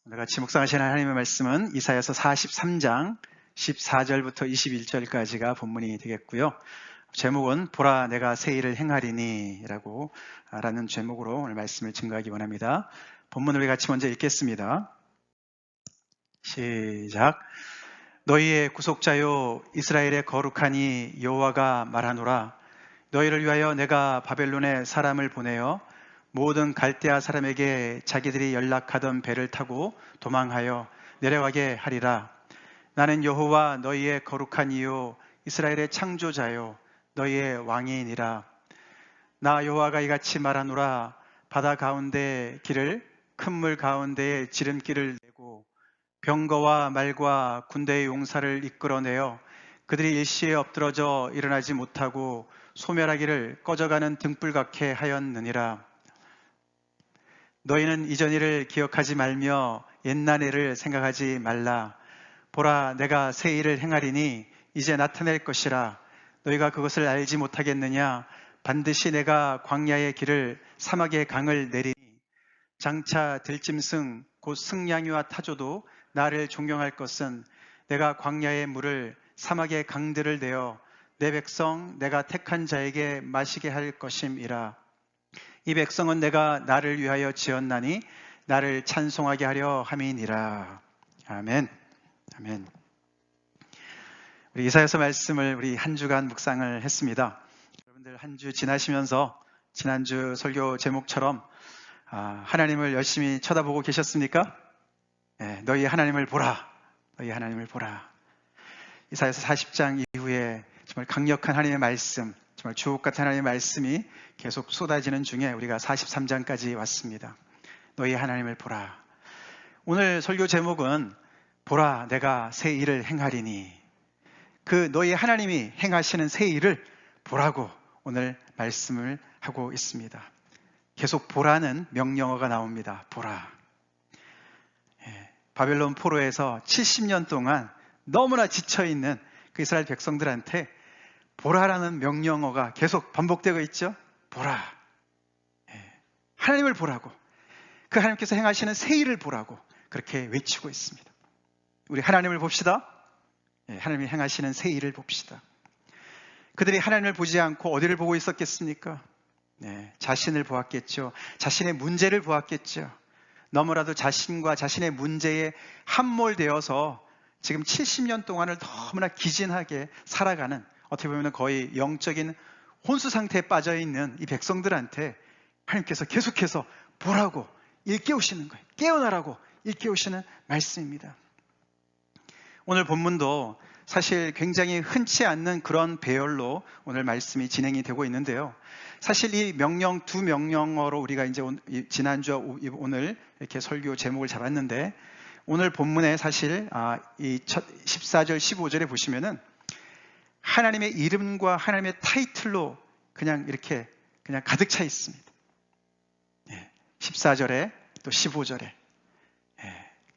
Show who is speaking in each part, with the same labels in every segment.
Speaker 1: 오늘 같이 묵상하시는 하나님의 말씀은 이사야서 43장 14절부터 21절까지가 본문이 되겠고요. 제목은 보라 내가 새 일을 행하리니 라는 제목으로 오늘 말씀을 증거하기 원합니다. 본문을 우리 같이 먼저 읽겠습니다. 시작. 너희의 구속자요 이스라엘의 거룩하니 여호와가 말하노라. 너희를 위하여 내가 바벨론에 사람을 보내어 모든 갈대아 사람에게 자기들이 연락하던 배를 타고 도망하여 내려가게 하리라. 나는 여호와 너희의 거룩한 이요 이스라엘의 창조자요 너희의 왕이니라. 나 여호와가 이같이 말하노라. 바다 가운데 길을 큰 물 가운데에 지름길을 내고 병거와 말과 군대의 용사를 이끌어내어 그들이 일시에 엎드러져 일어나지 못하고 소멸하기를 꺼져가는 등불 같게 하였느니라. 너희는 이전 일을 기억하지 말며 옛날 일을 생각하지 말라. 보라 내가 새 일을 행하리니 이제 나타낼 것이라. 너희가 그것을 알지 못하겠느냐. 반드시 내가 광야의 길을 사막의 강을 내리니 장차 들짐승 곧 승냥이와 타조도 나를 존경할 것은 내가 광야의 물을 사막의 강들을 내어 내 백성 내가 택한 자에게 마시게 할 것임이라. 이 백성은 내가 나를 위하여 지었나니 나를 찬송하게 하려 함이니라. 아멘. 아멘. 우리 이사야서 말씀을 우리 한 주간 묵상을 했습니다. 여러분들 한 주 지나시면서 지난주 설교 제목처럼 하나님을 열심히 쳐다보고 계셨습니까? 네, 너희 하나님을 보라. 너희 하나님을 보라. 이사야서 40장 이후에 정말 강력한 하나님의 말씀, 정말 주옥 같은 하나님의 말씀이 계속 쏟아지는 중에 우리가 43장까지 왔습니다. 너희 하나님을 보라. 오늘 설교 제목은 보라 내가 새 일을 행하리니, 그 너희 하나님이 행하시는 새 일을 보라고 오늘 말씀을 하고 있습니다. 계속 보라는 명령어가 나옵니다. 보라. 바벨론 포로에서 70년 동안 너무나 지쳐있는 그 이스라엘 백성들한테 보라라는 명령어가 계속 반복되고 있죠. 보라. 하나님을 보라고, 그 하나님께서 행하시는 새 일을 보라고 그렇게 외치고 있습니다. 우리 하나님을 봅시다. 하나님이 행하시는 새 일을 봅시다. 그들이 하나님을 보지 않고 어디를 보고 있었겠습니까? 자신을 보았겠죠. 자신의 문제를 보았겠죠. 너무나도 자신과 자신의 문제에 함몰되어서 지금 70년 동안을 너무나 기진하게 살아가는, 어떻게 보면 거의 영적인 혼수 상태에 빠져있는 이 백성들한테 하나님께서 계속해서 보라고 일깨우시는 거예요. 깨어나라고 일깨우시는 말씀입니다. 오늘 본문도 사실 굉장히 흔치 않는 그런 배열로 오늘 말씀이 진행이 되고 있는데요. 사실 이 두 명령어로 우리가 이제 지난주와 오늘 이렇게 설교 제목을 잡았는데, 오늘 본문에 사실 이 14절 15절에 보시면은 하나님의 이름과 하나님의 타이틀로 그냥 이렇게 그냥 가득 차 있습니다. 14절에 또 15절에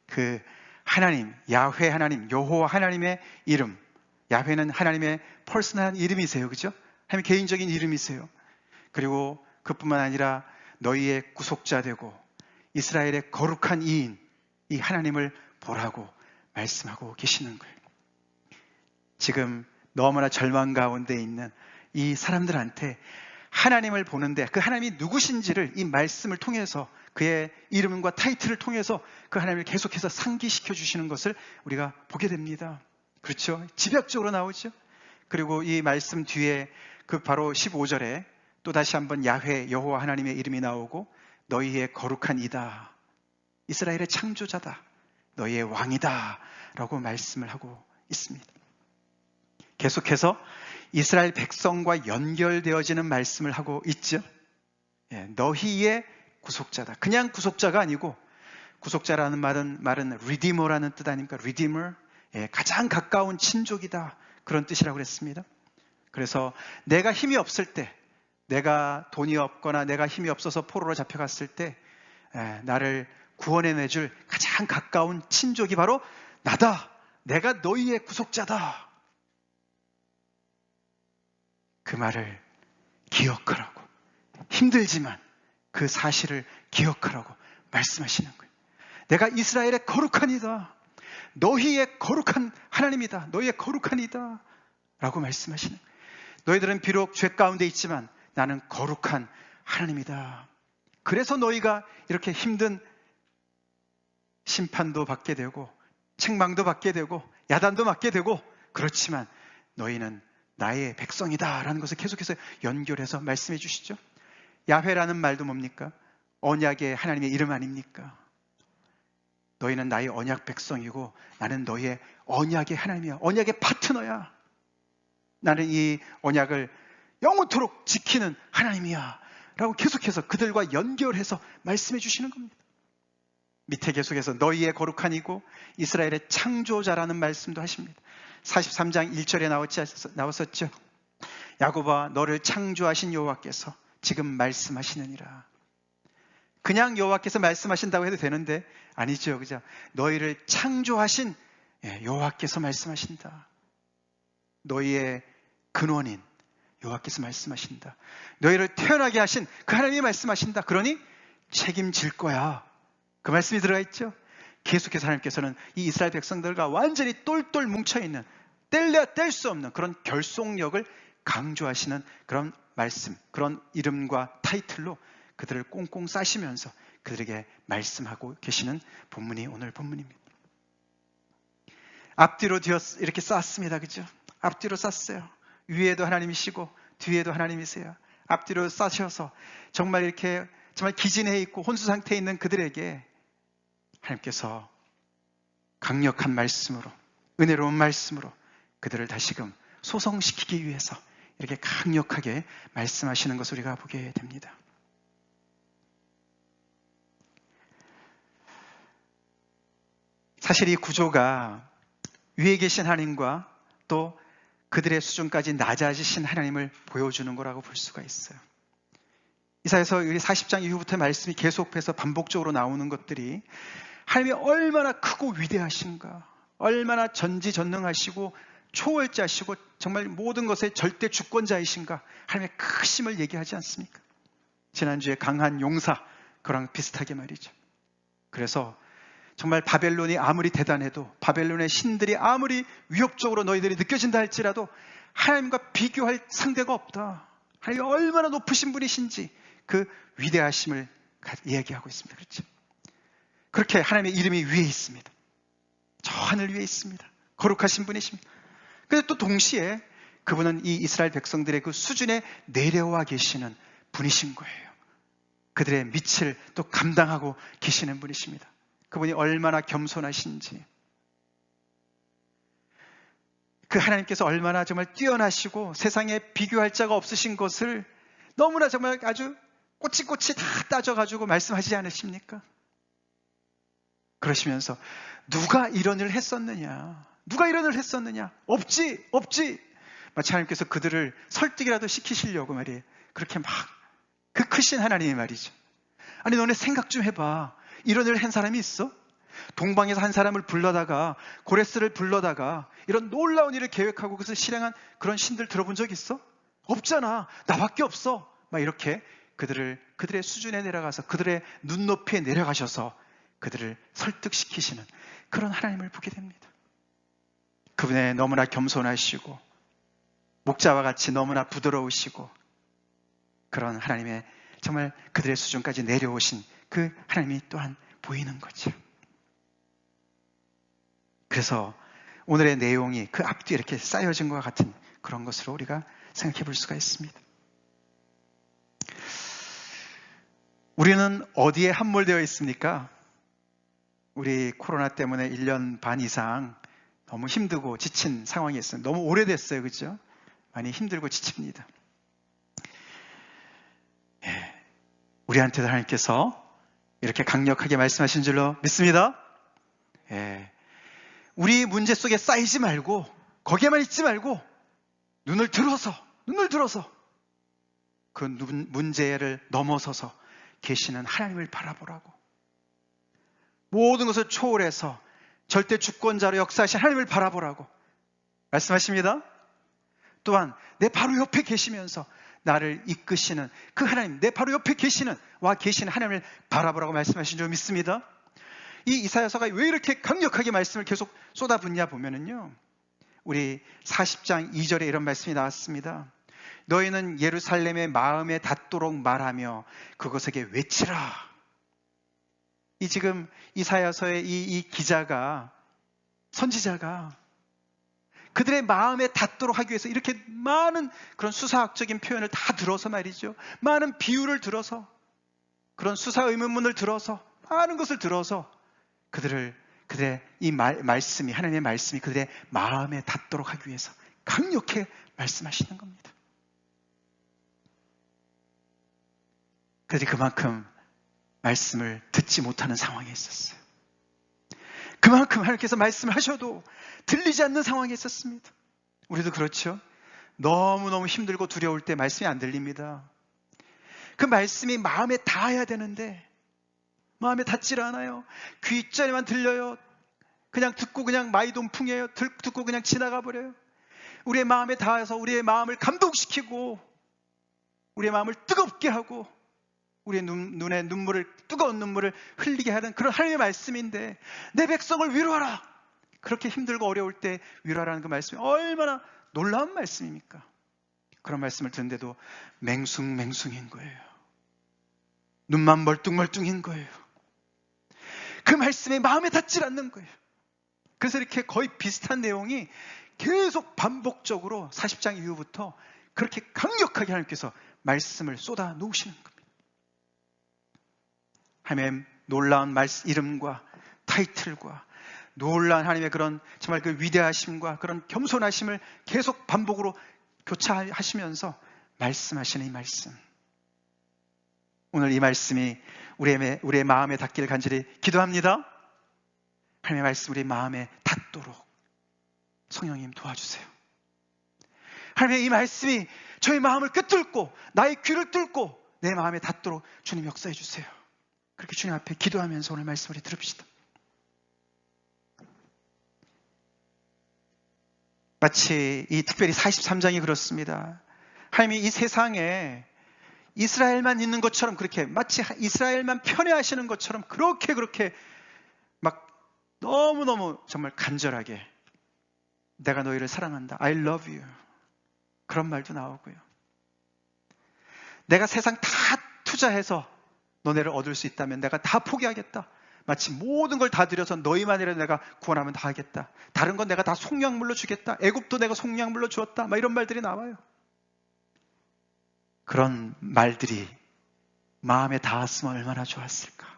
Speaker 1: 그 하나님, 야훼 하나님, 여호와 하나님의 이름. 야훼는 하나님의 퍼스널한 이름이세요. 그죠? 하나님의 개인적인 이름이세요. 그리고 그뿐만 아니라 너희의 구속자 되고 이스라엘의 거룩한 이인, 이 하나님을 보라고 말씀하고 계시는 거예요. 지금 너무나 절망 가운데 있는 이 사람들한테 하나님을 보는데, 그 하나님이 누구신지를 이 말씀을 통해서, 그의 이름과 타이틀을 통해서 그 하나님을 계속해서 상기시켜 주시는 것을 우리가 보게 됩니다. 그렇죠? 집약적으로 나오죠. 그리고 이 말씀 뒤에 그 바로 15절에 또 다시 한번 야훼 여호와 하나님의 이름이 나오고, 너희의 거룩한 이다, 이스라엘의 창조자다, 너희의 왕이다 라고 말씀을 하고 있습니다. 계속해서 이스라엘 백성과 연결되어지는 말씀을 하고 있죠. 너희의 구속자다. 그냥 구속자가 아니고, 구속자라는 말은 리디머라는 뜻 아닙니까? 리디머, 가장 가까운 친족이다, 그런 뜻이라고 그랬습니다. 그래서 내가 힘이 없을 때, 내가 돈이 없거나 내가 힘이 없어서 포로로 잡혀갔을 때 나를 구원해내줄 가장 가까운 친족이 바로 나다. 내가 너희의 구속자다. 그 말을 기억하라고, 힘들지만 그 사실을 기억하라고 말씀하시는 거예요. 내가 이스라엘의 거룩한 이다. 너희의 거룩한 하나님이다. 너희의 거룩한 이다. 라고 말씀하시는, 너희들은 비록 죄 가운데 있지만 나는 거룩한 하나님이다. 그래서 너희가 이렇게 힘든 심판도 받게 되고 책망도 받게 되고 야단도 맞게 되고, 그렇지만 너희는 나의 백성이다 라는 것을 계속해서 연결해서 말씀해 주시죠. 야훼라는 말도 뭡니까? 언약의 하나님의 이름 아닙니까? 너희는 나의 언약 백성이고 나는 너희의 언약의 하나님이야. 언약의 파트너야. 나는 이 언약을 영원토록 지키는 하나님이야 라고 계속해서 그들과 연결해서 말씀해 주시는 겁니다. 밑에 계속해서 너희의 거룩한 이고 이스라엘의 창조자라는 말씀도 하십니다. 43장 1절에 나왔었죠. 야곱아, 너를 창조하신 여호와께서 지금 말씀하시느니라. 그냥 여호와께서 말씀하신다고 해도 되는데 아니죠, 그죠? 너희를 창조하신 여호와께서 말씀하신다. 너희의 근원인 여호와께서 말씀하신다. 너희를 태어나게 하신 그 하나님이 말씀하신다. 그러니 책임질 거야. 그 말씀이 들어가 있죠. 계속해서 하나님께서는 이 이스라엘 백성들과 완전히 똘똘 뭉쳐있는, 뗄래야 뗄 수 없는 그런 결속력을 강조하시는 그런 말씀, 그런 이름과 타이틀로 그들을 꽁꽁 싸시면서 그들에게 말씀하고 계시는 본문이 오늘 본문입니다. 앞뒤로 이렇게 쌌습니다. 그죠? 앞뒤로 쌌어요. 위에도 하나님이시고 뒤에도 하나님이세요. 앞뒤로 싸셔서 정말 이렇게 정말 기진해 있고 혼수 상태에 있는 그들에게 하나님께서 강력한 말씀으로, 은혜로운 말씀으로 그들을 다시금 소성시키기 위해서 이렇게 강력하게 말씀하시는 것을 우리가 보게 됩니다. 사실 이 구조가 위에 계신 하나님과 또 그들의 수준까지 낮아지신 하나님을 보여주는 거라고 볼 수가 있어요. 이사야서 40장 이후부터 말씀이 계속해서 반복적으로 나오는 것들이 하나님이 얼마나 크고 위대하신가, 얼마나 전지전능하시고 초월자시고 정말 모든 것의 절대 주권자이신가, 하나님의 크심을 얘기하지 않습니까? 지난주에 강한 용사, 그랑 비슷하게 말이죠. 그래서 정말 바벨론이 아무리 대단해도, 바벨론의 신들이 아무리 위협적으로 너희들이 느껴진다 할지라도 하나님과 비교할 상대가 없다. 하나님이 얼마나 높으신 분이신지 그 위대하심을 이야기하고 있습니다. 그렇죠? 그렇게 하나님의 이름이 위에 있습니다. 저 하늘 위에 있습니다. 거룩하신 분이십니다. 그런데 또 동시에 그분은 이 이스라엘 백성들의 그 수준에 내려와 계시는 분이신 거예요. 그들의 밑을 또 감당하고 계시는 분이십니다. 그분이 얼마나 겸손하신지, 그 하나님께서 얼마나 정말 뛰어나시고 세상에 비교할 자가 없으신 것을 너무나 정말 아주 꼬치꼬치 다 따져가지고 말씀하시지 않으십니까? 그러시면서 누가 이런 일을 했었느냐? 누가 이런 일을 했었느냐? 없지! 마치 하나님께서 그들을 설득이라도 시키시려고 말이에요. 그렇게 막 그 크신 하나님이 말이죠. 아니 너네 생각 좀 해봐. 이런 일을 한 사람이 있어? 동방에서 한 사람을 불러다가, 고레스를 불러다가 이런 놀라운 일을 계획하고 그것을 실행한 그런 신들 들어본 적 있어? 없잖아. 나밖에 없어. 막 이렇게 그들의 수준에 내려가서 그들의 눈높이에 내려가셔서 그들을 설득시키시는 그런 하나님을 보게 됩니다. 그분의 너무나 겸손하시고 목자와 같이 너무나 부드러우시고 그런 하나님의 정말 그들의 수준까지 내려오신 그 하나님이 또한 보이는 거죠. 그래서 오늘의 내용이 그 앞뒤에 이렇게 쌓여진 것과 같은 그런 것으로 우리가 생각해 볼 수가 있습니다. 우리는 어디에 함몰되어 있습니까? 우리 코로나 때문에 1년 반 이상 너무 힘들고 지친 상황이었어요. 너무 오래됐어요. 그렇죠? 많이 힘들고 지칩니다. 우리한테도 하나님께서 이렇게 강력하게 말씀하신 줄로 믿습니다. 우리 문제 속에 쌓이지 말고 거기에만 있지 말고 눈을 들어서 그 문제를 넘어서서 계시는 하나님을 바라보라고, 모든 것을 초월해서 절대 주권자로 역사하신 하나님을 바라보라고 말씀하십니다. 또한 내 바로 옆에 계시면서 나를 이끄시는 그 하나님, 내 바로 옆에 계시는 하나님을 바라보라고 말씀하신 줄 믿습니다. 이 이사야서가 왜 이렇게 강력하게 말씀을 계속 쏟아붓냐 보면은요, 우리 40장 2절에 이런 말씀이 나왔습니다. 너희는 예루살렘의 마음에 닿도록 말하며 그것에게 외치라. 이 지금 이사야서의 이 기자가, 선지자가 그들의 마음에 닿도록 하기 위해서 이렇게 많은 그런 수사학적인 표현을 다 들어서 말이죠. 많은 비유를 들어서, 그런 수사 의문문을 들어서, 많은 것을 들어서 그들의 이 말씀이, 하나님의 말씀이 그들의 마음에 닿도록 하기 위해서 강력히 말씀하시는 겁니다. 그들이 그만큼 말씀을 듣지 못하는 상황에 있었어요. 그만큼 하나님께서 말씀을 하셔도 들리지 않는 상황에 있었습니다. 우리도 그렇죠. 너무너무 힘들고 두려울 때 말씀이 안 들립니다. 그 말씀이 마음에 닿아야 되는데 마음에 닿질 않아요. 귀자리만 들려요. 그냥 듣고 그냥 마이동풍이에요. 듣고 그냥 지나가 버려요. 우리의 마음에 닿아서 우리의 마음을 감동시키고 우리의 마음을 뜨겁게 하고 우리의 눈에 뜨거운 눈물을 흘리게 하는 그런 하나님의 말씀인데, 내 백성을 위로하라. 그렇게 힘들고 어려울 때 위로하라는 그 말씀이 얼마나 놀라운 말씀입니까? 그런 말씀을 듣는데도 맹숭맹숭인 거예요. 눈만 멀뚱멀뚱인 거예요. 그 말씀이 마음에 닿질 않는 거예요. 그래서 이렇게 거의 비슷한 내용이 계속 반복적으로 40장 이후부터 그렇게 강력하게 하나님께서 말씀을 쏟아 놓으시는 겁니다. 하나님의 놀라운 이름과 타이틀과 놀라운 하나님의 그런 정말 그 위대하심과 그런 겸손하심을 계속 반복으로 교차하시면서 말씀하시는 이 말씀. 오늘 이 말씀이 우리의 마음에 닿기를 간절히 기도합니다. 하나님의 말씀 우리의 마음에 닿도록 성령님 도와주세요. 하나님의 이 말씀이 저의 마음을 꿰뚫고 나의 귀를 뚫고 내 마음에 닿도록 주님 역사해 주세요. 그렇게 주님 앞에 기도하면서 오늘 말씀 우리 들읍시다. 마치 이 특별히 43장이 그렇습니다. 하나님이 이 세상에 이스라엘만 있는 것처럼, 그렇게 마치 이스라엘만 편애하시는 것처럼 그렇게 막 너무너무 정말 간절하게 내가 너희를 사랑한다. I love you. 그런 말도 나오고요. 내가 세상 다 투자해서 너네를 얻을 수 있다면 내가 다 포기하겠다. 마치 모든 걸 다 들여서 너희만이라도 내가 구원하면 다 하겠다. 다른 건 내가 다 속량물로 주겠다. 애굽도 내가 속량물로 주었다. 막 이런 말들이 나와요. 그런 말들이 마음에 닿았으면 얼마나 좋았을까.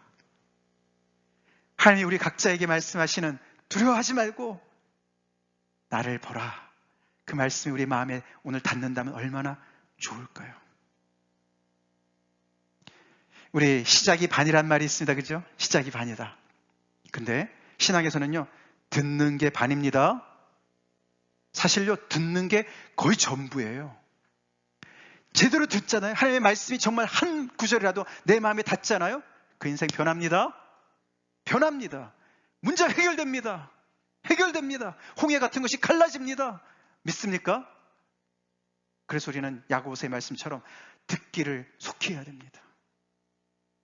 Speaker 1: 하나님이 우리 각자에게 말씀하시는 두려워하지 말고 나를 보라. 그 말씀이 우리 마음에 오늘 닿는다면 얼마나 좋을까요? 우리 시작이 반이란 말이 있습니다. 그죠? 시작이 반이다. 근데 신앙에서는요, 듣는 게 반입니다. 사실요, 듣는 게 거의 전부예요. 제대로 듣잖아요. 하나님의 말씀이 정말 한 구절이라도 내 마음에 닿잖아요. 그 인생 변합니다. 변합니다. 문제가 해결됩니다. 해결됩니다. 홍해 같은 것이 갈라집니다. 믿습니까? 그래서 우리는 야고보서의 말씀처럼 듣기를 속히 해야 됩니다.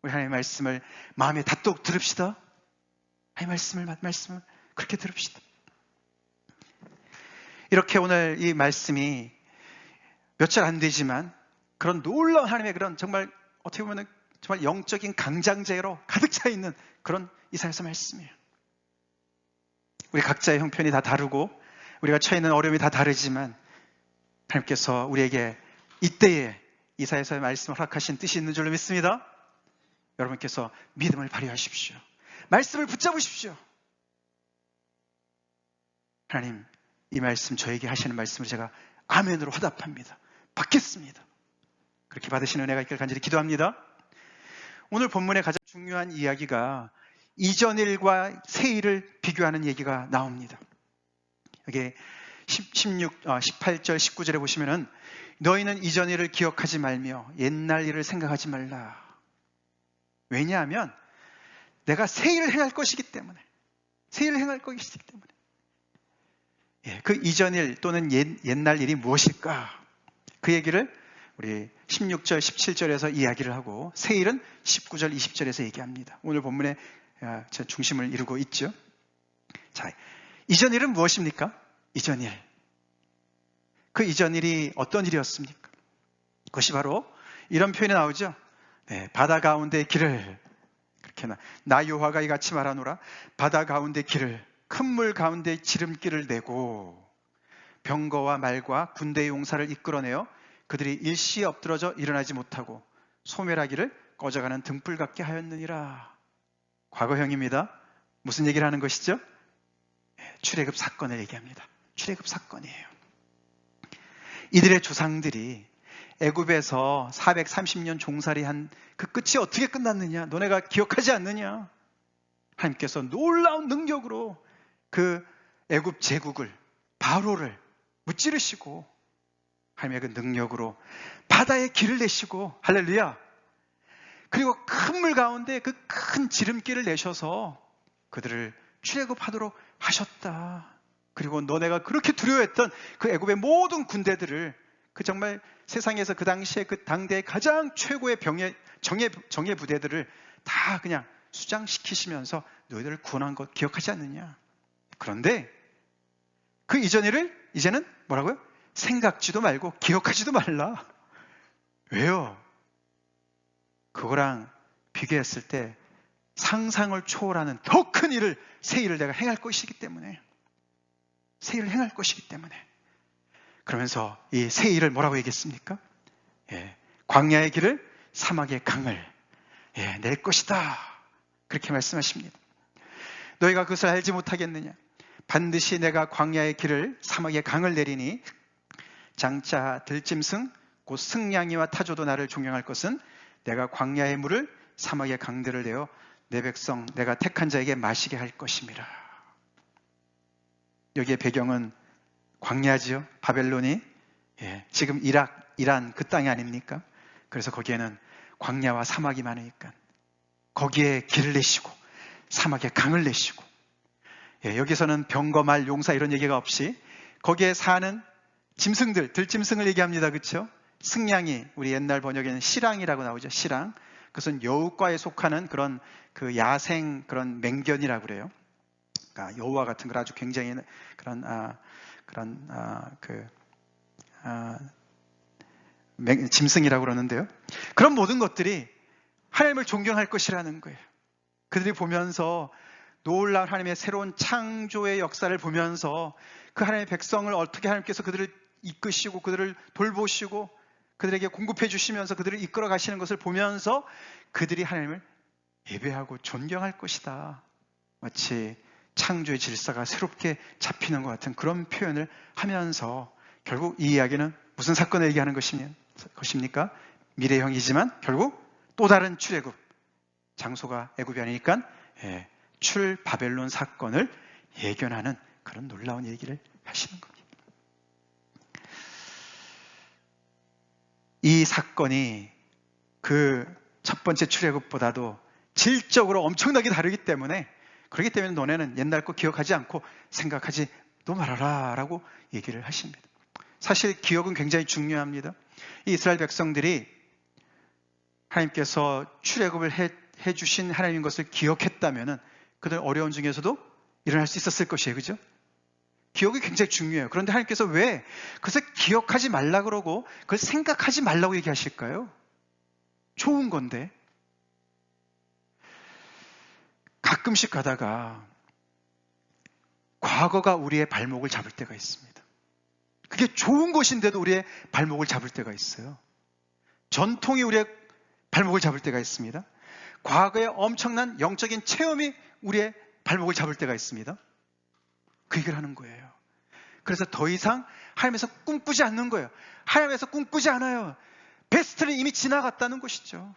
Speaker 1: 우리 하나님의 말씀을 마음에 닿도록 들읍시다. 하나님의 말씀을 그렇게 들읍시다. 이렇게 오늘 이 말씀이 몇 절 안 되지만 그런 놀라운 하나님의 그런 정말 어떻게 보면 정말 영적인 강장제로 가득 차 있는 그런 이사야서 말씀이에요. 우리 각자의 형편이 다 다르고 우리가 처해 있는 어려움이 다 다르지만 하나님께서 우리에게 이때에 이사야서의 말씀을 허락하신 뜻이 있는 줄로 믿습니다. 여러분께서 믿음을 발휘하십시오. 말씀을 붙잡으십시오. 하나님, 이 말씀 저에게 하시는 말씀을 제가 아멘으로 화답합니다. 받겠습니다. 그렇게 받으시는 은혜가 있기를 간절히 기도합니다. 오늘 본문의 가장 중요한 이야기가 이전 일과 새 일을 비교하는 얘기가 나옵니다. 여기 18절 19절에 보시면은 너희는 이전 일을 기억하지 말며 옛날 일을 생각하지 말라. 왜냐하면 내가 새 일을 행할 것이기 때문에, 새 일을 행할 것이기 때문에. 그 이전 일 또는 옛날 일이 무엇일까? 그 얘기를 우리 16절, 17절에서 이야기를 하고 새 일은 19절, 20절에서 얘기합니다. 오늘 본문의 제 중심을 이루고 있죠. 자, 이전 일은 무엇입니까? 이전 일. 그 이전 일이 어떤 일이었습니까? 그것이 바로 이런 표현이 나오죠. 네, 바다 가운데 길을, 그렇게 나 여호와가 이같이 말하노라. 바다 가운데 길을, 큰 물 가운데 지름길을 내고 병거와 말과 군대의 용사를 이끌어내어 그들이 일시에 엎드러져 일어나지 못하고 소멸하기를 꺼져가는 등불 같게 하였느니라. 과거형입니다. 무슨 얘기를 하는 것이죠? 출애굽 사건을 얘기합니다. 출애굽 사건이에요. 이들의 조상들이 애굽에서 430년 종살이한 그 끝이 어떻게 끝났느냐? 너네가 기억하지 않느냐? 하나님께서 놀라운 능력으로 그 애굽 제국을, 바로를 무찌르시고 하나님의 그 능력으로 바다에 길을 내시고, 할렐루야. 그리고 큰 물 가운데 그 큰 지름길을 내셔서 그들을 출애굽하도록 하셨다. 그리고 너네가 그렇게 두려워했던 그 애굽의 모든 군대들을, 그 정말 세상에서 그 당시에 그 당대의 가장 최고의 정예 부대들을 다 그냥 수장시키시면서 너희들을 구원한 것 기억하지 않느냐? 그런데 그 이전 일을 이제는 뭐라고요? 생각지도 말고 기억하지도 말라. 왜요? 그거랑 비교했을 때 상상을 초월하는 더 큰 일을, 새 일을 내가 행할 것이기 때문에, 새 일을 행할 것이기 때문에. 그러면서 이 새 일을 뭐라고 얘기했습니까? 광야의 길을, 사막의 강을 낼 것이다. 그렇게 말씀하십니다. 너희가 그것을 알지 못하겠느냐? 반드시 내가 광야의 길을, 사막의 강을 내리니 장차 들짐승 곧 승냥이와 타조도 나를 존경할 것은 내가 광야의 물을, 사막의 강들을 내어 내 백성 내가 택한 자에게 마시게 할 것임이라. 여기에 배경은 광야지요. 바벨론이 지금 이란 그 땅이 아닙니까? 그래서 거기에는 광야와 사막이 많으니까 거기에 길을 내시고 사막에 강을 내시고, 여기서는 병거, 말, 용사 이런 얘기가 없이 거기에 사는 짐승들, 들짐승을 얘기합니다. 그렇죠? 승냥이, 우리 옛날 번역에는 시랑이라고 나오죠. 시랑. 그것은 여우과에 속하는 그런 그 야생 그런 맹견이라고 그래요. 그러니까 여우와 같은 걸 아주 굉장히 짐승이라고 그러는데요. 그런 모든 것들이 하나님을 존경할 것이라는 거예요. 그들이 보면서 놀라운 하나님의 새로운 창조의 역사를 보면서 그 하나님의 백성을 어떻게 하나님께서 그들을 이끄시고 그들을 돌보시고 그들에게 공급해 주시면서 그들을 이끌어 가시는 것을 보면서 그들이 하나님을 예배하고 존경할 것이다. 마치 창조의 질서가 새롭게 잡히는 것 같은 그런 표현을 하면서 결국 이 이야기는 무슨 사건을 얘기하는 것입니까? 미래형이지만 결국 또 다른 출애굽, 장소가 애굽이 아니니까 출바벨론 사건을 예견하는 그런 놀라운 얘기를 하시는 겁니다. 이 사건이 그 첫 번째 출애굽보다도 질적으로 엄청나게 다르기 때문에, 그렇기 때문에 너네는 옛날 거 기억하지 않고 생각하지도 말아라 라고 얘기를 하십니다. 사실 기억은 굉장히 중요합니다. 이 이스라엘 백성들이 하나님께서 출애굽을 해주신 하나님인 것을 기억했다면 그들 어려운 중에서도 일어날 수 있었을 것이에요. 그죠? 기억이 굉장히 중요해요. 그런데 하나님께서 왜 그것을 기억하지 말라 그러고 그걸 생각하지 말라고 얘기하실까요? 좋은 건데. 가끔씩 가다가 과거가 우리의 발목을 잡을 때가 있습니다. 그게 좋은 것인데도 우리의 발목을 잡을 때가 있어요. 전통이 우리의 발목을 잡을 때가 있습니다. 과거의 엄청난 영적인 체험이 우리의 발목을 잡을 때가 있습니다. 그 얘기를 하는 거예요. 그래서 더 이상 하나님에서 꿈꾸지 않는 거예요. 하나님에서 꿈꾸지 않아요. 베스트는 이미 지나갔다는 것이죠.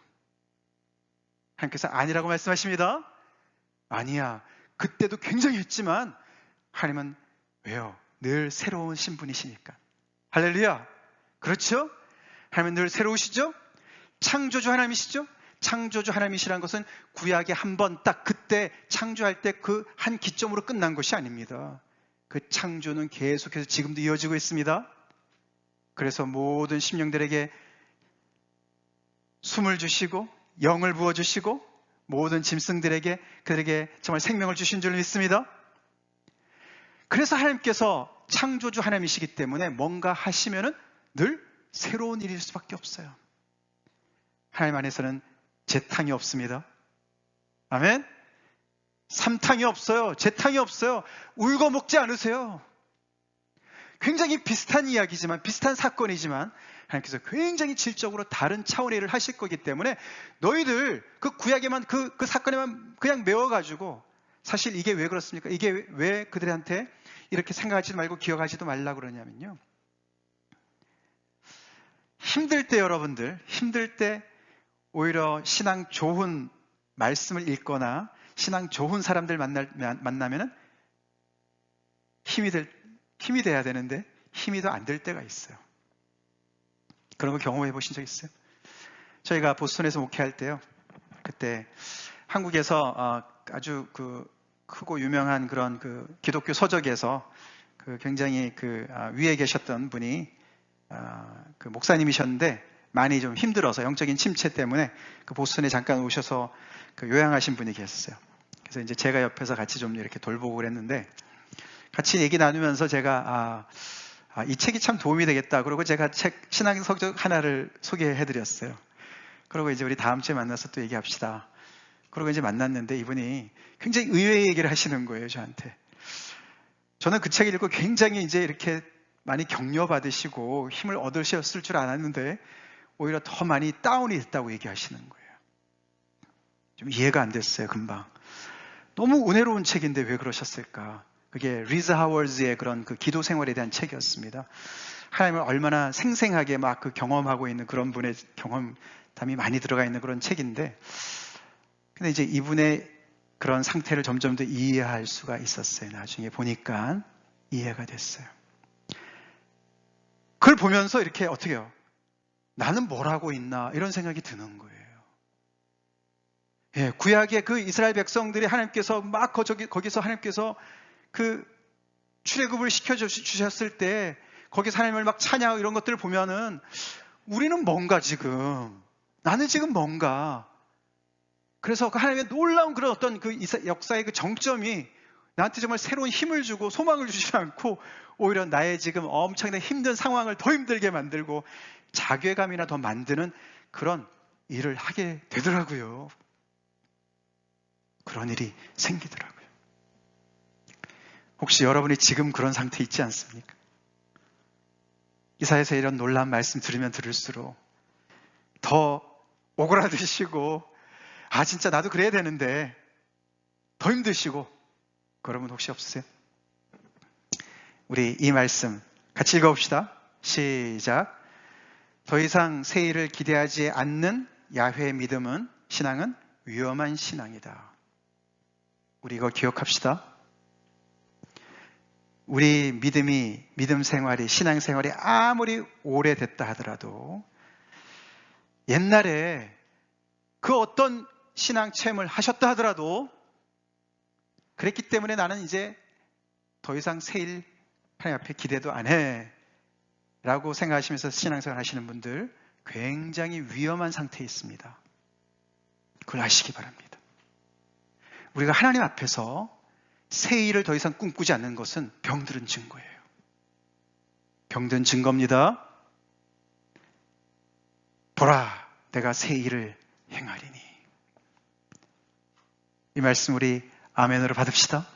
Speaker 1: 하나님께서 아니라고 말씀하십니다. 아니야. 그때도 굉장히 했지만 하나님은 왜요? 늘 새로운 신분이시니까. 할렐루야. 그렇죠? 하나님은 늘 새로우시죠? 창조주 하나님이시죠? 창조주 하나님이시라는 것은 구약에 한 번 딱 그때 창조할 때 그 한 기점으로 끝난 것이 아닙니다. 그 창조는 계속해서 지금도 이어지고 있습니다. 그래서 모든 심령들에게 숨을 주시고 영을 부어주시고 모든 짐승들에게 그들에게 정말 생명을 주신 줄 믿습니다. 그래서 하나님께서 창조주 하나님이시기 때문에 뭔가 하시면은 늘 새로운 일일 수밖에 없어요. 하나님 안에서는 재탕이 없습니다. 아멘. 삼탕이 없어요. 재탕이 없어요. 울고 먹지 않으세요. 굉장히 비슷한 이야기지만, 비슷한 사건이지만 하나님께서 굉장히 질적으로 다른 차원의 일을 하실 거기 때문에 너희들 그 구약에만 그 사건에만 그냥 메워가지고 사실 이게 왜 그렇습니까? 이게 왜 그들한테 이렇게 생각하지도 말고 기억하지도 말라고 그러냐면요, 힘들 때, 여러분들 힘들 때 오히려 신앙 좋은 말씀을 읽거나 신앙 좋은 사람들 만나면은 힘이 돼야 되는데 힘이 더 안 될 때가 있어요. 그런 거 경험해 보신 적 있어요? 저희가 보스턴에서 목회할 때요, 그때 한국에서 아주 크고 유명한 그런 기독교 서적에서 굉장히 위에 계셨던 분이 목사님이셨는데 많이 좀 힘들어서 영적인 침체 때문에 보스턴에 잠깐 오셔서 요양하신 분이 계셨어요. 그래서 이제 제가 옆에서 같이 좀 이렇게 돌보고 그랬는데 같이 얘기 나누면서 제가 이 책이 참 도움이 되겠다. 그리고 제가 신앙 서적 하나를 소개해 드렸어요. 그리고 이제 우리 다음 주에 만나서 또 얘기합시다. 그리고 이제 만났는데 이분이 굉장히 의외의 얘기를 하시는 거예요, 저한테. 저는 그 책을 읽고 굉장히 이제 이렇게 많이 격려받으시고 힘을 얻으셨을 줄 알았는데 오히려 더 많이 다운이 됐다고 얘기하시는 거예요. 좀 이해가 안 됐어요, 금방. 너무 은혜로운 책인데 왜 그러셨을까? 그게 리즈 하워즈의 그런 기도 생활에 대한 책이었습니다. 하나님을 얼마나 생생하게 막 경험하고 있는 그런 분의 경험담이 많이 들어가 있는 그런 책인데, 근데 이제 이분의 그런 상태를 점점 더 이해할 수가 있었어요. 나중에 보니까 이해가 됐어요. 그걸 보면서 이렇게 어떻게 해요? 나는 뭘 하고 있나? 이런 생각이 드는 거예요. 예, 구약의 이스라엘 백성들이 하나님께서 막 거기서 하나님께서 출애굽을 시켜주셨을 때 거기서 하나님을 막 찬양하고 이런 것들을 보면은 우리는 뭔가 지금, 나는 지금 뭔가, 그래서 하나님의 놀라운 그런 어떤 역사의 정점이 나한테 정말 새로운 힘을 주고 소망을 주지 않고 오히려 나의 지금 엄청난 힘든 상황을 더 힘들게 만들고 자괴감이나 더 만드는 그런 일을 하게 되더라고요. 그런 일이 생기더라고요. 혹시 여러분이 지금 그런 상태에 있지 않습니까? 이사야서 이런 놀라운 말씀 들으면 들을수록 더 오그라드시고, 진짜 나도 그래야 되는데 더 힘드시고, 그러면 혹시 없으세요? 우리 이 말씀 같이 읽어봅시다. 시작. 더 이상 새 일을 기대하지 않는 야훼의 믿음은, 신앙은 위험한 신앙이다. 우리 이거 기억합시다. 우리 믿음 생활이, 신앙 생활이 아무리 오래됐다 하더라도 옛날에 그 어떤 신앙 체험을 하셨다 하더라도 그랬기 때문에 나는 이제 더 이상 새 일 하나님 앞에 기대도 안 해 라고 생각하시면서 신앙생활 하시는 분들 굉장히 위험한 상태에 있습니다. 그걸 아시기 바랍니다. 우리가 하나님 앞에서 새 일을 더 이상 꿈꾸지 않는 것은 병들은 증거예요. 병든 증거입니다. 보라, 내가 새 일을 행하리니. 이 말씀 우리 아멘으로 받읍시다.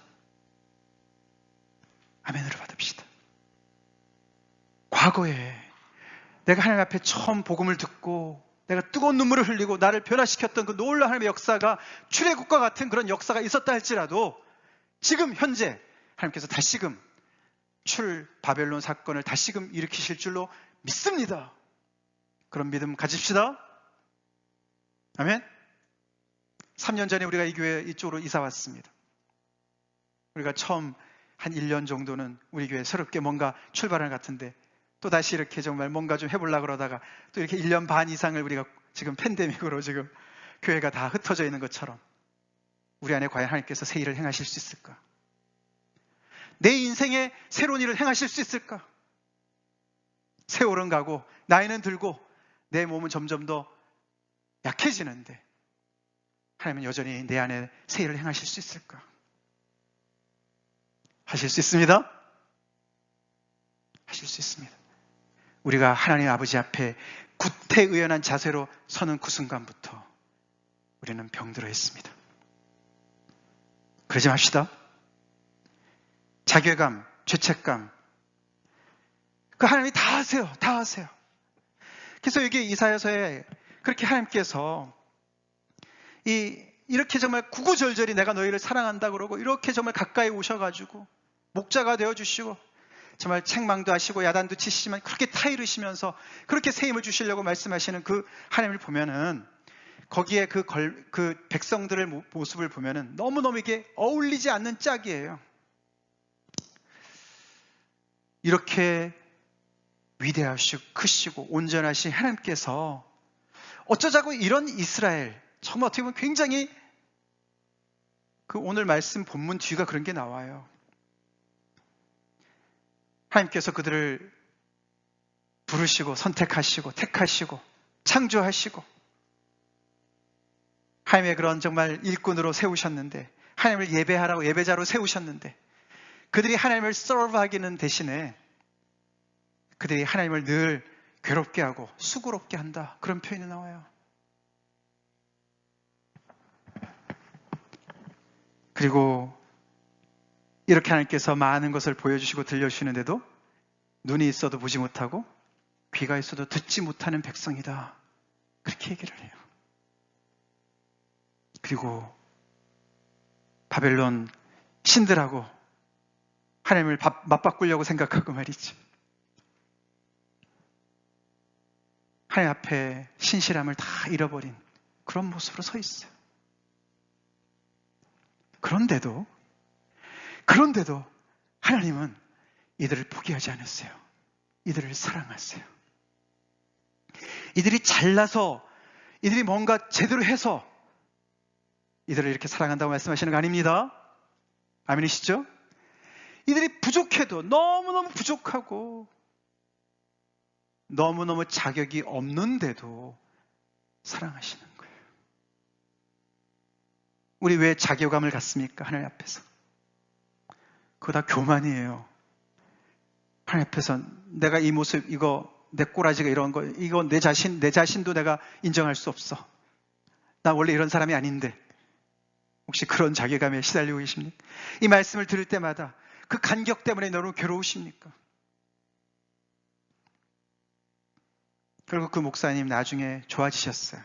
Speaker 1: 아멘으로 받읍시다. 과거에 내가 하나님 앞에 처음 복음을 듣고 내가 뜨거운 눈물을 흘리고 나를 변화시켰던 그 놀라운 하나님의 역사가, 출애굽과 같은 그런 역사가 있었다 할지라도 지금 현재 하나님께서 다시금 바벨론 사건을 다시금 일으키실 줄로 믿습니다. 그런 믿음 가집시다. 아멘. 3년 전에 우리가 이 교회 이쪽으로 이사 왔습니다. 우리가 처음 한 1년 정도는 우리 교회 새롭게 뭔가 출발하는 것 같은데 또 다시 이렇게 정말 뭔가 좀 해보려고 그러다가 또 이렇게 1년 반 이상을 우리가 지금 팬데믹으로 지금 교회가 다 흩어져 있는 것처럼 우리 안에 과연 하나님께서 새 일을 행하실 수 있을까? 내 인생에 새로운 일을 행하실 수 있을까? 세월은 가고 나이는 들고 내 몸은 점점 더 약해지는데 하나님은 여전히 내 안에 새 일을 행하실 수 있을까? 하실 수 있습니다. 하실 수 있습니다. 우리가 하나님 아버지 앞에 구태의연한 자세로 서는 그 순간부터 우리는 병들어 있습니다. 그러지 맙시다. 자괴감, 죄책감, 그 하나님이 다 아세요. 다 아세요. 그래서 여기 이사야서에 그렇게 하나님께서 이렇게 정말 구구절절히 내가 너희를 사랑한다 그러고 이렇게 정말 가까이 오셔가지고 목자가 되어주시고 정말 책망도 하시고 야단도 치시지만 그렇게 타이르시면서 그렇게 새 힘을 주시려고 말씀하시는 그 하나님을 보면은 거기에 그 백성들의 모습을 보면은 너무너무 이게 어울리지 않는 짝이에요. 이렇게 위대하시고 크시고 온전하신 하나님께서 어쩌자고 이런 이스라엘, 정말 어떻게 보면 굉장히 그 오늘 말씀 본문 뒤가 그런 게 나와요. 하나님께서 그들을 부르시고 선택하시고 택하시고 창조하시고 하나님의 그런 정말 일꾼으로 세우셨는데, 하나님을 예배하라고 예배자로 세우셨는데, 그들이 하나님을 서브하기는 대신에 그들이 하나님을 늘 괴롭게 하고 수고롭게 한다, 그런 표현이 나와요. 그리고 이렇게 하나님께서 많은 것을 보여주시고 들려주시는데도 눈이 있어도 보지 못하고 귀가 있어도 듣지 못하는 백성이다, 그렇게 얘기를 해요. 그리고 바벨론 신들하고 하나님을 맞바꾸려고 생각하고 말이죠. 하나님 앞에 신실함을 다 잃어버린 그런 모습으로 서 있어요. 그런데도 하나님은 이들을 포기하지 않으세요. 이들을 사랑하세요. 이들이 잘나서, 이들이 뭔가 제대로 해서 이들을 이렇게 사랑한다고 말씀하시는 거 아닙니다. 아멘이시죠? 이들이 부족해도, 너무너무 부족하고 너무너무 자격이 없는데도 사랑하시는 거예요. 우리 왜 자괴감을 갖습니까? 하나님 앞에서. 그거 다 교만이에요. 하나님 앞에서 내가 이 모습, 이거 내 꼬라지가 이런 거, 이거 내 자신도 내가 인정할 수 없어. 나 원래 이런 사람이 아닌데. 혹시 그런 자괴감에 시달리고 계십니까? 이 말씀을 들을 때마다 그 간격 때문에 너무 괴로우십니까? 결국 그 목사님 나중에 좋아지셨어요.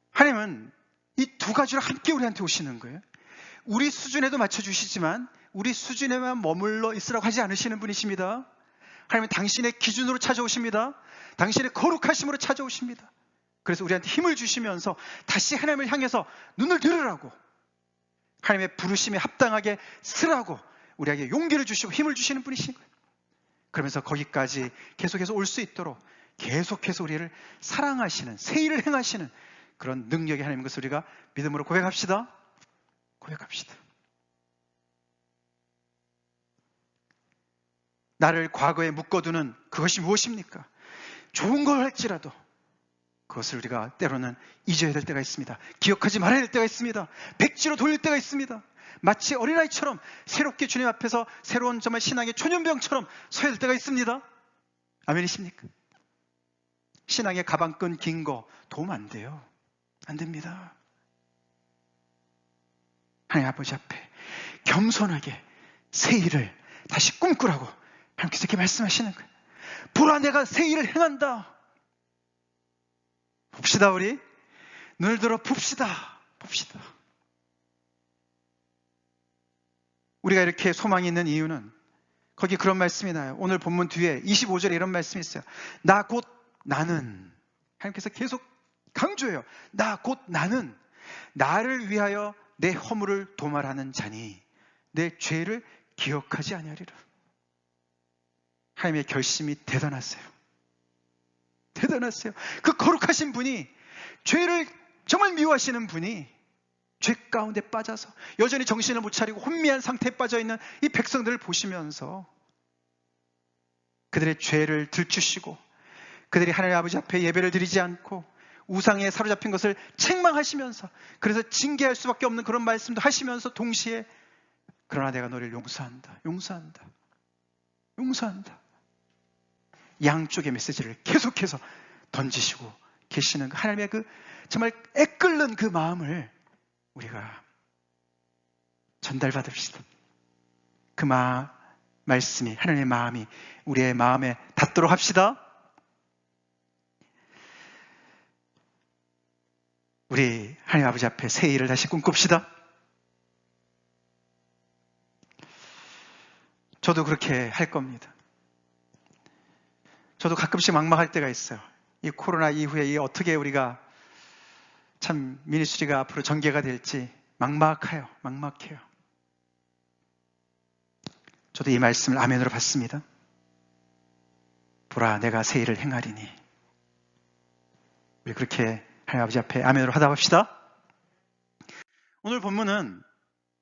Speaker 1: 하나님은 이 두 가지로 함께 우리한테 오시는 거예요. 우리 수준에도 맞춰주시지만 우리 수준에만 머물러 있으라고 하지 않으시는 분이십니다. 하나님은 당신의 기준으로 찾아오십니다. 당신의 거룩하심으로 찾아오십니다. 그래서 우리한테 힘을 주시면서 다시 하나님을 향해서 눈을 들으라고, 하나님의 부르심에 합당하게 쓰라고 우리에게 용기를 주시고 힘을 주시는 분이신 거예요. 그러면서 거기까지 계속해서 올 수 있도록 계속해서 우리를 사랑하시는, 새 일을 행하시는 그런 능력의 하나님인 것을 우리가 믿음으로 고백합시다. 나를 과거에 묶어두는 그것이 무엇입니까? 좋은 걸 할지라도 그것을 우리가 때로는 잊어야 될 때가 있습니다. 기억하지 말아야 될 때가 있습니다. 백지로 돌릴 때가 있습니다. 마치 어린아이처럼 새롭게 주님 앞에서 새로운 정말 신앙의 초년병처럼 서야 될 때가 있습니다. 아멘이십니까? 신앙의 가방끈 긴 거 도움 안 돼요. 안 됩니다. 하나님 아버지 앞에 겸손하게 새 일을 다시 꿈꾸라고 하나님께서 이렇게 말씀하시는 거예요. 보라, 내가 새 일을 행한다. 봅시다. 우리 눈을 들어 봅시다. 우리가 이렇게 소망이 있는 이유는 거기 그런 말씀이 나요. 오늘 본문 뒤에 25절에 이런 말씀이 있어요. 나 곧 나는, 하나님께서 계속 강조해요. 나 곧 나는 나를 위하여 내 허물을 도말하는 자니 내 죄를 기억하지 아니하리라. 하나님의 결심이 대단하세요. 그 거룩하신 분이, 죄를 정말 미워하시는 분이 죄 가운데 빠져서 여전히 정신을 못 차리고 혼미한 상태에 빠져있는 이 백성들을 보시면서 그들의 죄를 들추시고 그들이 하나님 아버지 앞에 예배를 드리지 않고 우상에 사로잡힌 것을 책망하시면서, 그래서 징계할 수밖에 없는 그런 말씀도 하시면서 동시에 그러나 내가 너를 용서한다, 용서한다, 용서한다. 양쪽의 메시지를 계속해서 던지시고 계시는 하나님의 그 정말 애끓는 그 마음을 우리가 전달받읍시다. 그 말씀이, 하나님의 마음이 우리의 마음에 닿도록 합시다. 우리 하나님 아버지 앞에 새 일을 다시 꿈꿉시다. 저도 그렇게 할 겁니다. 저도 가끔씩 막막할 때가 있어요. 이 코로나 이후에 어떻게 우리가 참 미니스트리가 앞으로 전개가 될지 막막해요. 저도 이 말씀을 아멘으로 받습니다. 보라, 내가 새 일을 행하리니. 우리 그렇게 하나님 아버지 앞에 아멘으로 하다 봅시다. 오늘 본문은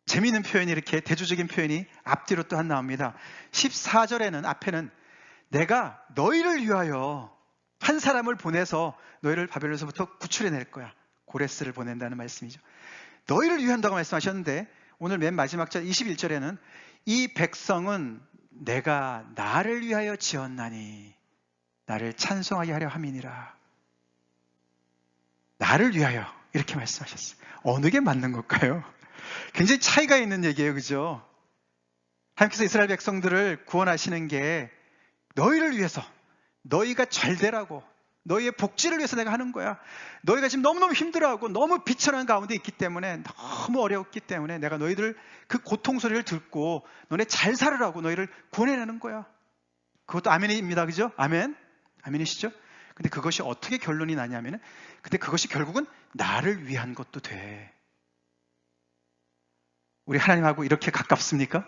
Speaker 1: 재미있는 표현이, 이렇게 대조적인 표현이 앞뒤로 또 한 나옵니다. 14절에는 앞에는 내가 너희를 위하여 한 사람을 보내서 너희를 바벨론에서부터 구출해낼 거야. 고레스를 보낸다는 말씀이죠. 너희를 위한다고 말씀하셨는데, 오늘 맨 마지막 절 21절에는 이 백성은 내가 나를 위하여 지었나니 나를 찬송하게 하려 함이니라. 나를 위하여, 이렇게 말씀하셨어요. 어느 게 맞는 걸까요? 굉장히 차이가 있는 얘기예요. 그죠? 하나님께서 이스라엘 백성들을 구원하시는 게 너희를 위해서, 너희가 잘 되라고, 너희의 복지를 위해서 내가 하는 거야. 너희가 지금 너무너무 힘들어하고 너무 비천한 가운데 있기 때문에, 너무 어려웠기 때문에 내가 너희들 그 고통 소리를 듣고 너네 잘 살으라고 너희를 구원해내는 거야. 그것도 아멘입니다. 그죠? 아멘? 아멘이시죠? 근데 그것이 어떻게 결론이 나냐면은, 근데 그것이 결국은 나를 위한 것도 돼. 우리 하나님하고 이렇게 가깝습니까?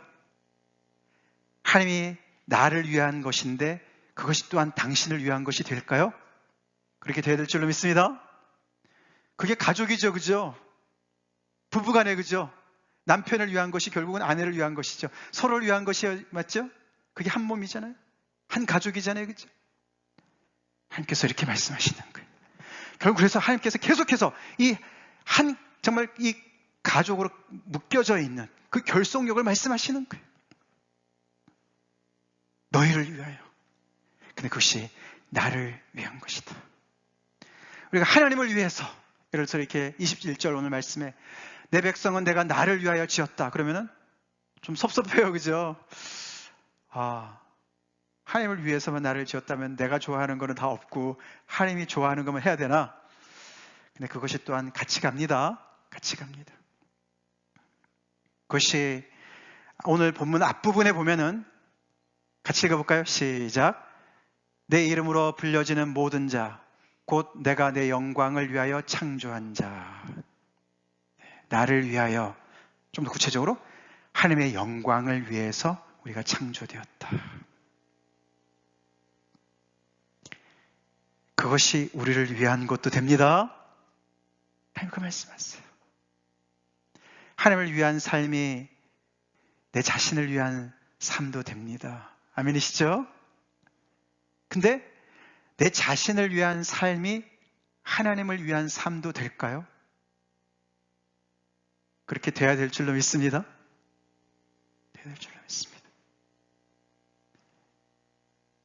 Speaker 1: 하나님이 나를 위한 것인데 그것이 또한 당신을 위한 것이 될까요? 그렇게 돼야 될 줄로 믿습니다. 그게 가족이죠. 그죠? 부부간에, 그죠? 남편을 위한 것이 결국은 아내를 위한 것이죠. 서로를 위한 것이 맞죠? 그게 한 몸이잖아요. 한 가족이잖아요. 그죠? 하나님께서 이렇게 말씀하시는 거예요. 결국 그래서 하나님께서 계속해서 정말 이 가족으로 묶여져 있는 그 결속력을 말씀하시는 거예요. 너희를 위하여. 근데 그것이 나를 위한 것이다. 우리가 하나님을 위해서, 예를 들어서 이렇게 21절 오늘 말씀에 내 백성은 내가 나를 위하여 지었다. 그러면은 좀 섭섭해요. 그죠? 하나님을 위해서만 나를 지었다면 내가 좋아하는 거는 다 없고 하나님이 좋아하는 것만 해야 되나? 근데 그것이 또한 같이 갑니다. 같이 갑니다. 그것이 오늘 본문 앞부분에 보면은 같이 읽어볼까요? 시작. 내 이름으로 불려지는 모든 자, 곧 내가 내 영광을 위하여 창조한 자. 나를 위하여, 좀 더 구체적으로 하나님의 영광을 위해서 우리가 창조되었다. 그것이 우리를 위한 것도 됩니다. 하나님 그 말씀하세요. 하나님을 위한 삶이 내 자신을 위한 삶도 됩니다. 아멘이시죠? 근데 내 자신을 위한 삶이 하나님을 위한 삶도 될까요? 그렇게 돼야 될 줄로 믿습니다. 돼야 될 줄로 믿습니다.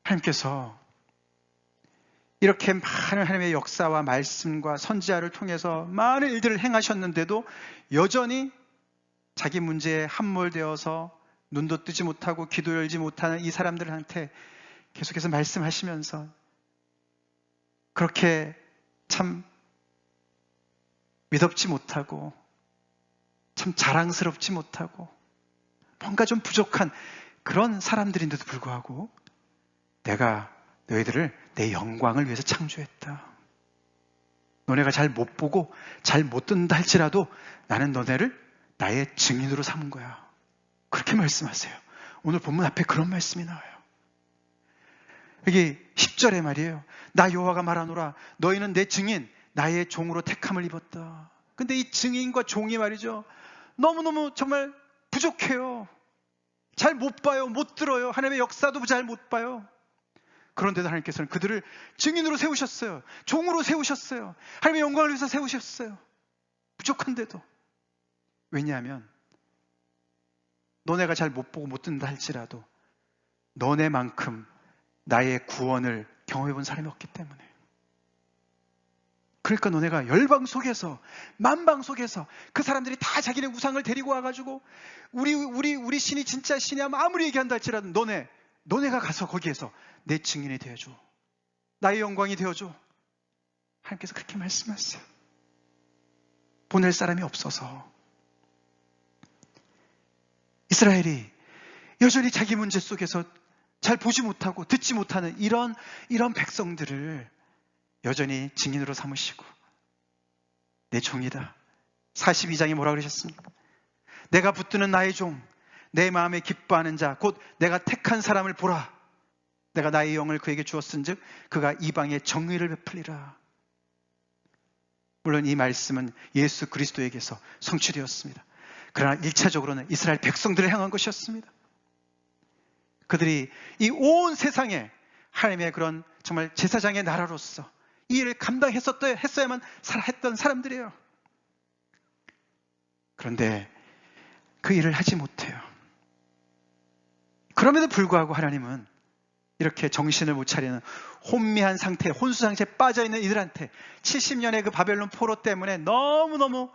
Speaker 1: 하나님께서 이렇게 많은 하나님의 역사와 말씀과 선지자를 통해서 많은 일들을 행하셨는데도 여전히 자기 문제에 함몰되어서 눈도 뜨지 못하고 귀도 열지 못하는 이 사람들한테 계속해서 말씀하시면서 그렇게 참 믿업지 못하고 참 자랑스럽지 못하고 뭔가 좀 부족한 그런 사람들인데도 불구하고 내가 너희들을 내 영광을 위해서 창조했다. 너네가 잘 못 보고 잘 못 듣는다 할지라도 나는 너네를 나의 증인으로 삼은 거야. 그렇게 말씀하세요. 오늘 본문 앞에 그런 말씀이 나와요. 여기 10절에 말이에요. 나 여호와가 말하노라 너희는 내 증인 나의 종으로 택함을 입었다. 근데 이 증인과 종이 말이죠. 너무너무 정말 부족해요. 잘 못 봐요. 못 들어요. 하나님의 역사도 잘 못 봐요. 그런데도 하나님께서는 그들을 증인으로 세우셨어요. 종으로 세우셨어요. 하나님의 영광을 위해서 세우셨어요. 부족한데도. 왜냐하면 너네가 잘 못 보고 못 듣는다 할지라도 너네만큼 나의 구원을 경험해 본 사람이 없기 때문에. 그러니까 너네가 열방 속에서, 만방 속에서 그 사람들이 다 자기네 우상을 데리고 와가지고 우리 신이 진짜 신이야 아무리 얘기한다 할지라도 너네가 가서 거기에서 내 증인이 되어줘. 나의 영광이 되어줘. 하나님께서 그렇게 말씀하세요. 보낼 사람이 없어서. 이스라엘이 여전히 자기 문제 속에서 잘 보지 못하고 듣지 못하는 이런 백성들을 여전히 증인으로 삼으시고 내 종이다. 42장에 뭐라 그러셨습니까? 내가 붙드는 나의 종, 내 마음에 기뻐하는 자, 곧 내가 택한 사람을 보라. 내가 나의 영을 그에게 주었은즉 그가 이방의 정의를 베풀리라. 물론 이 말씀은 예수 그리스도에게서 성취되었습니다. 그러나 1차적으로는 이스라엘 백성들을 향한 것이었습니다. 그들이 이 온 세상에 하나님의 그런 정말 제사장의 나라로서 이 일을 감당했어야만 했던 사람들이에요. 그런데 그 일을 하지 못해요. 그럼에도 불구하고 하나님은 이렇게 정신을 못 차리는 혼미한 상태, 혼수 상태에 빠져있는 이들한테 70년의 그 바벨론 포로 때문에 너무너무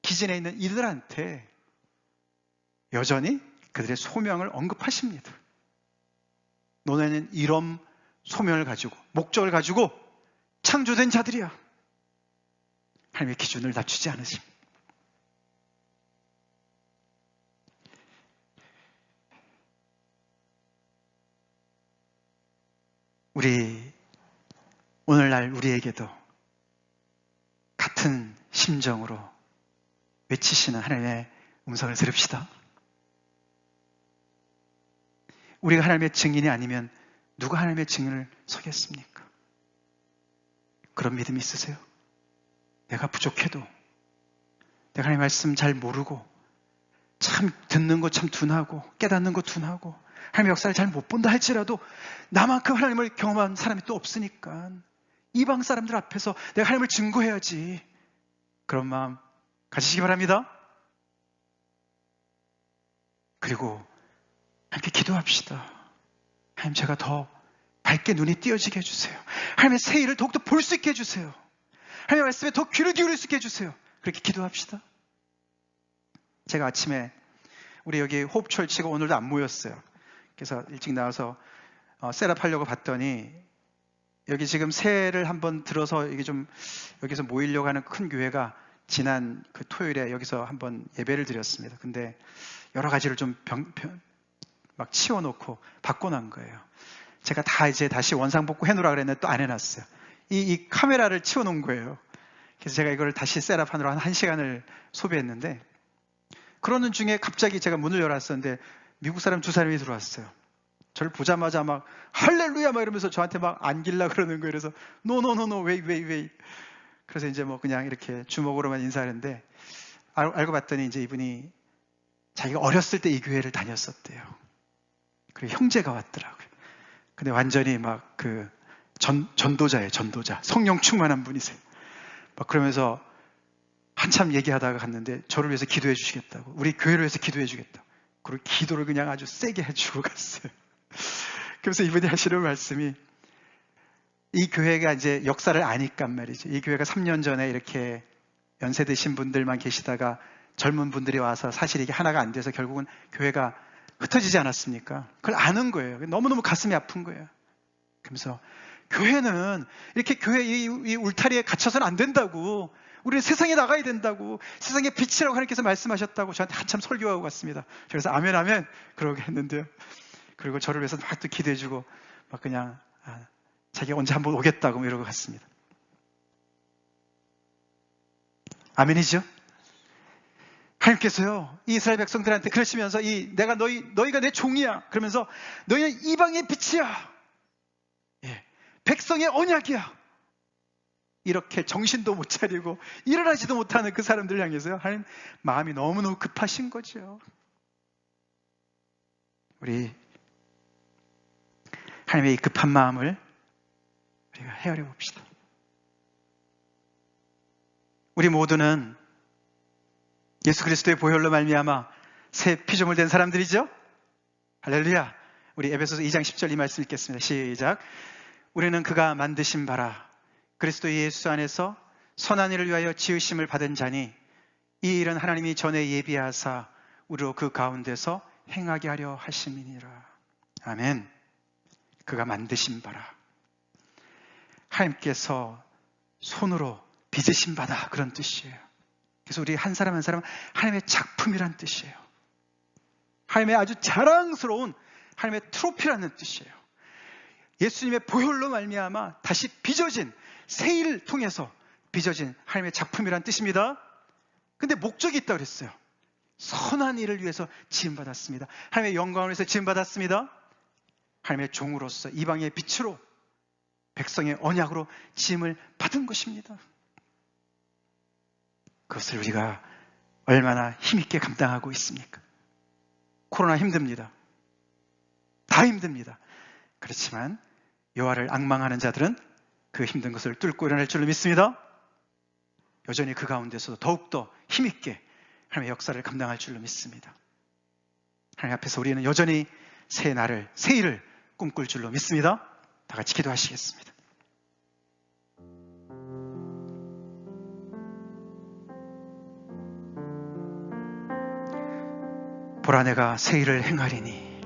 Speaker 1: 기진해 있는 이들한테 여전히 그들의 소명을 언급하십니다. 너네는 이런 소명을 가지고, 목적을 가지고 창조된 자들이야. 하나님의 기준을 낮추지 않으십니다. 오늘날 우리에게도 같은 심정으로 외치시는 하나님의 음성을 들읍시다. 우리가 하나님의 증인이 아니면 누가 하나님의 증인을 서겠습니까? 그런 믿음이 있으세요? 내가 부족해도, 내가 하나님의 말씀 잘 모르고, 참 듣는 거 참 둔하고, 깨닫는 거 둔하고, 하나님의 역사를 잘 못 본다 할지라도 나만큼 하나님을 경험한 사람이 또 없으니까 이방 사람들 앞에서 내가 하나님을 증거해야지. 그런 마음 가지시기 바랍니다. 그리고 함께 기도합시다. 하나님, 제가 더 밝게 눈이 띄어지게 해주세요. 하나님의 새 일을 더욱더 볼 수 있게 해주세요. 하나님의 말씀에 더 귀를 기울일 수 있게 해주세요. 그렇게 기도합시다. 제가 아침에 우리 여기 호흡철치가 오늘도 안 모였어요. 그래서 일찍 나와서 셋업하려고 봤더니 여기 지금 새해를 한번 들어서 이게 좀 여기서 모이려고 하는 큰 교회가 지난 그 토요일에 여기서 한번 예배를 드렸습니다. 근데 여러 가지를 좀 막 치워놓고 바꿔놓은 거예요. 제가 다 이제 다시 원상복구 해놓으라 그랬는데 또 안 해놨어요. 이 카메라를 치워놓은 거예요. 그래서 제가 이걸 다시 셋업하느라 한 1시간을 소비했는데, 그러는 중에 갑자기 제가 문을 열었었는데 미국 사람 2사람이 들어왔어요. 저를 보자마자 막 할렐루야 막 이러면서 저한테 막 안길라 그러는 거예요. 그래서 노노노노 웨이. 그래서 이제 뭐 그냥 이렇게 주먹으로만 인사하는데, 알고 봤더니 이제 이분이 자기가 어렸을 때 이 교회를 다녔었대요. 그리고 형제가 왔더라고요. 근데 완전히 막 그 전도자예요. 전도자. 성령 충만한 분이세요. 막 그러면서 한참 얘기하다가 갔는데 저를 위해서 기도해 주시겠다고, 우리 교회를 위해서 기도해 주겠다고, 그리고 기도를 그냥 아주 세게 해주고 갔어요. 그래서 이분이 하시는 말씀이, 이 교회가 이제 역사를 아니까 말이죠. 이 교회가 3년 전에 이렇게 연세 드신 분들만 계시다가 젊은 분들이 와서 사실 이게 하나가 안 돼서 결국은 교회가 흩어지지 않았습니까? 그걸 아는 거예요. 너무너무 가슴이 아픈 거예요. 그러면서 교회는 이렇게 교회 이 울타리에 갇혀서는 안 된다고, 우리는 세상에 나가야 된다고, 세상의 빛이라고 하나님께서 말씀하셨다고 저한테 한참 설교하고 갔습니다. 그래서 아멘 아멘 그러게 했는데요. 그리고 저를 위해서 막 또 기도해주고 막 그냥 자기가 언제 한번 오겠다고 이러고 갔습니다. 아멘이죠? 하나님께서요, 이 이스라엘 백성들한테 그러시면서 너희가 내 종이야 그러면서 너희는 이방의 빛이야, 백성의 언약이야, 이렇게 정신도 못 차리고 일어나지도 못하는 그 사람들을 향해서요, 하나님 마음이 너무너무 급하신 거죠. 우리 하나님의 이 급한 마음을 우리가 헤아려 봅시다. 우리 모두는 예수 그리스도의 보혈로 말미암아 새 피조물 된 사람들이죠? 할렐루야. 우리 에베소서 2장 10절 이 말씀 읽겠습니다. 시작. 우리는 그가 만드신 바라 그리스도 예수 안에서 선한 일을 위하여 지으심을 받은 자니 이 일은 하나님이 전에 예비하사 우리로 그 가운데서 행하게 하려 하심이니라. 아멘. 그가 만드신 바라. 하나님께서 손으로 빚으신 바다, 그런 뜻이에요. 그래서 우리 한 사람 한 사람 하나님의 작품이란 뜻이에요. 하나님의 아주 자랑스러운 하나님의 트로피라는 뜻이에요. 예수님의 보혈로 말미암아 다시 빚어진, 새 일을 통해서 빚어진 하나님의 작품이란 뜻입니다. 근데 목적이 있다고 그랬어요. 선한 일을 위해서 지음받았습니다. 하나님의 영광을 위해서 지음받았습니다. 하나님의 종으로서 이방의 빛으로 백성의 언약으로 지음을 받은 것입니다. 그것을 우리가 얼마나 힘있게 감당하고 있습니까? 코로나 힘듭니다. 다 힘듭니다. 그렇지만 여호와를 앙망하는 자들은 그 힘든 것을 뚫고 일어날 줄로 믿습니다. 여전히 그 가운데서도 더욱더 힘있게 하나님의 역사를 감당할 줄로 믿습니다. 하나님 앞에서 우리는 여전히 새 날을, 새 일을 꿈꿀 줄로 믿습니다. 다 같이 기도하시겠습니다. 보라 내가 새 일을 행하리니.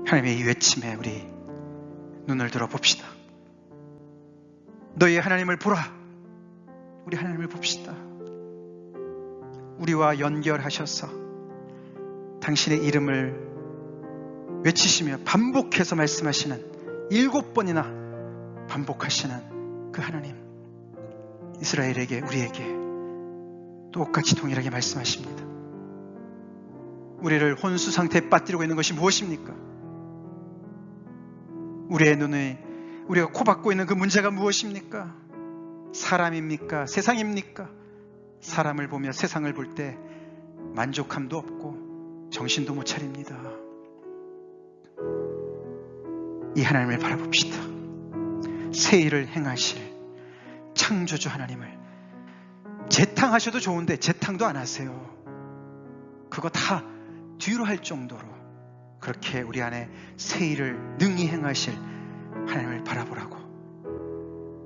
Speaker 1: 하나님의 이 외침에 우리 눈을 들어 봅시다. 너희 하나님을 보라. 우리 하나님을 봅시다. 우리와 연결하셔서 당신의 이름을 외치시며 반복해서 말씀하시는, 7번이나 반복하시는 그 하나님, 이스라엘에게, 우리에게 똑같이 동일하게 말씀하십니다. 우리를 혼수 상태에 빠뜨리고 있는 것이 무엇입니까? 우리의 눈에 우리가 코박고 있는 그 문제가 무엇입니까? 사람입니까? 세상입니까? 사람을 보며 세상을 볼 때 만족함도 없고 정신도 못 차립니다. 이 하나님을 바라봅시다. 새 일을 행하실 창조주 하나님을. 재탕하셔도 좋은데 재탕도 안 하세요. 그거 다 뒤로 할 정도로 그렇게 우리 안에 새 일을 능히 행하실 하나님을 바라보라고,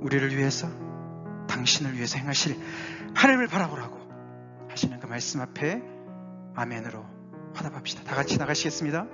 Speaker 1: 우리를 위해서, 당신을 위해서 행하실 하나님을 바라보라고 하시는 그 말씀 앞에 아멘으로 화답합시다. 다 같이 나가시겠습니다.